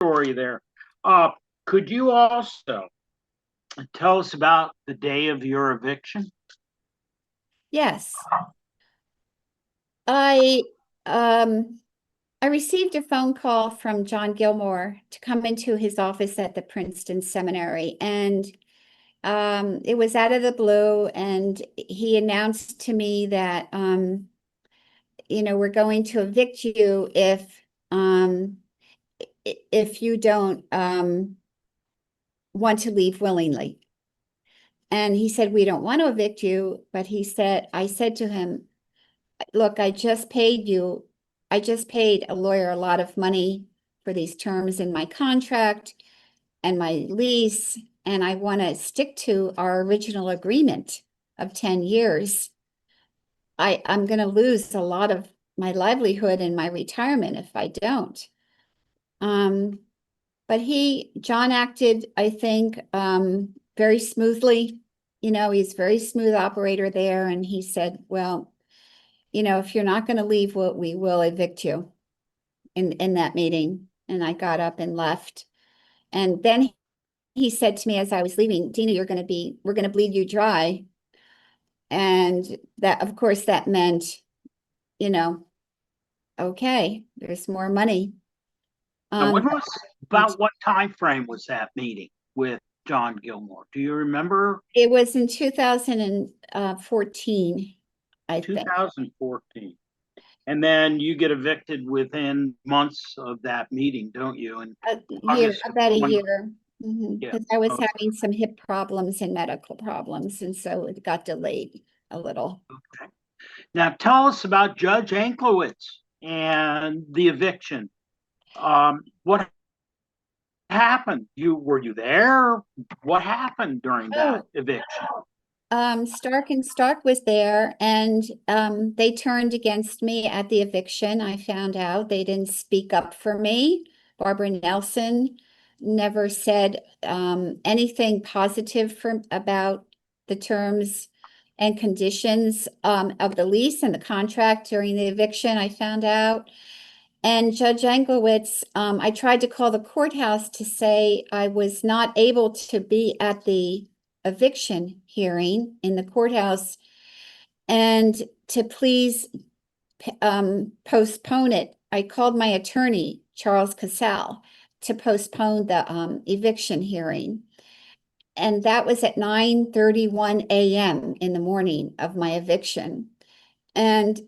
story there. Could you also tell us about the day of your eviction? Yes. I um I received a phone call from John Gilmore to come into his office at the Princeton Seminary, and it was out of the blue, and he announced to me that we're going to evict you if you don't want to leave willingly. And he said, we don't want to evict you, but I said to him, look, I just paid a lawyer a lot of money for these terms in my contract and my lease, and I want to stick to our original agreement of 10 years. I'm going to lose a lot of my livelihood and my retirement if I don't. But John acted, I think, very smoothly. He's a very smooth operator there. And he said, well, if you're not going to leave, we will evict you in that meeting. And I got up and left. And then he said to me as I was leaving, Dena, we're going to bleed you dry. And that, of course, that meant, okay, there's more money. Now, about what time frame was that meeting with John Gilmore? Do you remember? It was in 2014, I think. 2014. And then you get evicted within months of that meeting, don't you? And about a year. Because I was Okay. having some hip problems and medical problems, and so it got delayed a little. Okay. Now tell us about Judge Anklowitz and the eviction. What happened? Were you there? What happened during that eviction? Stark and Stark was there, and they turned against me at the eviction. I found out they didn't speak up for me. Barbara Nelson never said anything positive about the terms and conditions of the lease and the contract during the eviction, I found out. And Judge Anklowitz, I tried to call the courthouse to say I was not able to be at the eviction hearing in the courthouse and to please postpone it. I called my attorney, Charles Casal, to postpone the eviction hearing. And that was at 9:31 a.m. in the morning of my eviction. And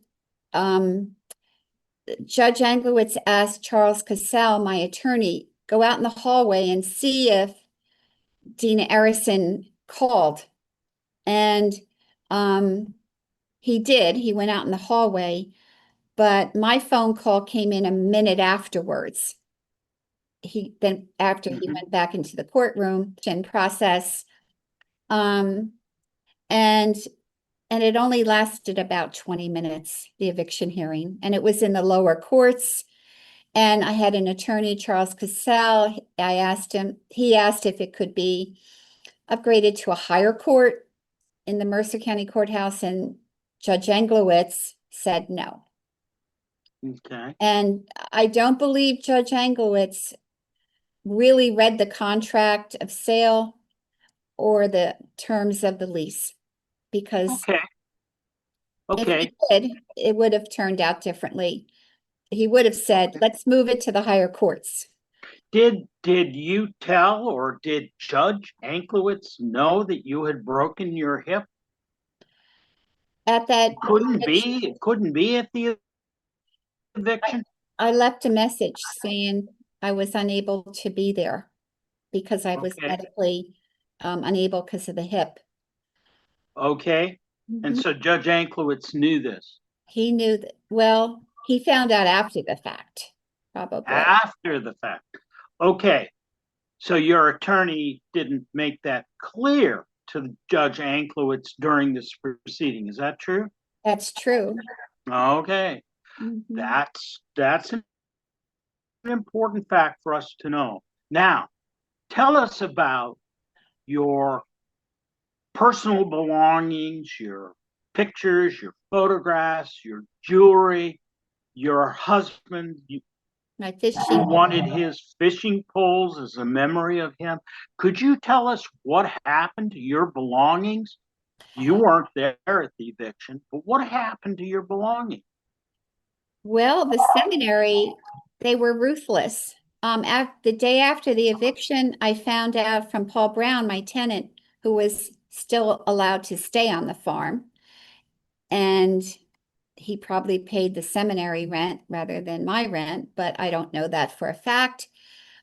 Judge Anklowitz asked Charles Casal, my attorney, go out in the hallway and see if Dena Arrison called. And he did. He went out in the hallway, but my phone call came in a minute afterwards. After he went back into the courtroom and process, and it only lasted about 20 minutes, the eviction hearing, and it was in the lower courts. And I had an attorney, Charles Casal. He asked if it could be upgraded to a higher court in the Mercer County Courthouse, and Judge Anklowitz said no. Okay. And I don't believe Judge Anklowitz really read the contract of sale or the terms of the lease, because if he did, it would have turned out differently. He would have said, let's move it to the higher courts. Did you tell, or did Judge Anklowitz know that you had broken your hip? At that it couldn't be at the eviction. I left a message saying I was unable to be there because I was medically unable because of the hip. Okay. And so Judge Anklowitz knew this. He knew that. Well, he found out after the fact, probably. After the fact. Okay. So your attorney didn't make that clear to Judge Anklowitz during this proceeding. Is that true? That's true. Okay. That's an important fact for us to know. Now, tell us about your personal belongings, your pictures, your photographs, your jewelry, your husband. my You fishing. wanted his fishing poles as a memory of him. Could you tell us what happened to your belongings? You weren't there at the eviction, but what happened to your belongings? Well, the seminary, they were ruthless. The day after the eviction, I found out from Paul Brown, my tenant, who was still allowed to stay on the farm, and he probably paid the seminary rent rather than my rent, but I don't know that for a fact.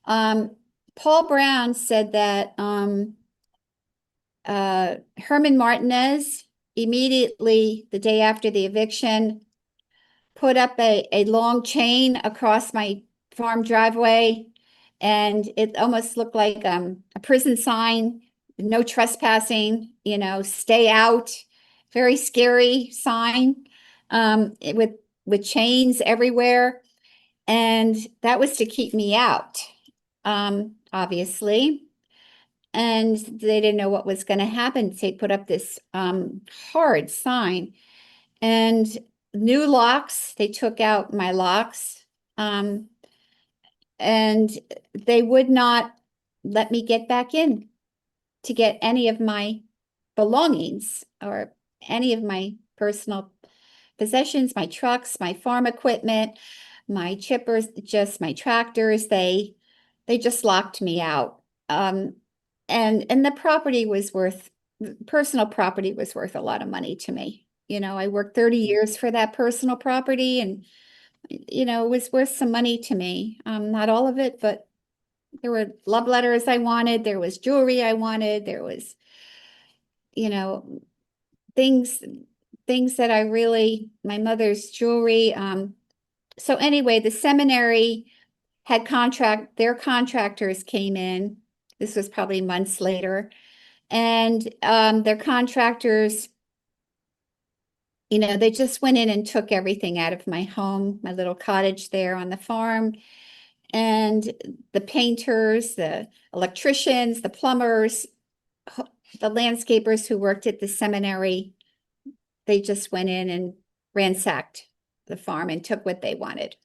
Paul Brown said that Herman Martinez, immediately the day after the eviction, put up a long chain across my farm driveway, and it almost looked like a prison sign, no trespassing, stay out, very scary sign, with chains everywhere. And that was to keep me out, obviously. And they didn't know what was going to happen. So they put up this hard sign. And new locks, they took out my locks. And they would not let me get back in to get any of my belongings or any of my personal possessions, my trucks, my farm equipment, my chippers, just my tractors. They just locked me out. And the property was personal property was worth a lot of money to me. I worked 30 years for that personal property, and it was worth some money to me. Not all of it, but there were love letters I wanted. There was jewelry I wanted. There was, things that I really, my mother's jewelry. So anyway, the seminary had their contractors came in. This was probably months later. And their contractors, they just went in and took everything out of my home, my little cottage there on the farm. And the painters, the electricians, the plumbers, the landscapers who worked at the seminary, they just went in and ransacked the farm and took what they wanted.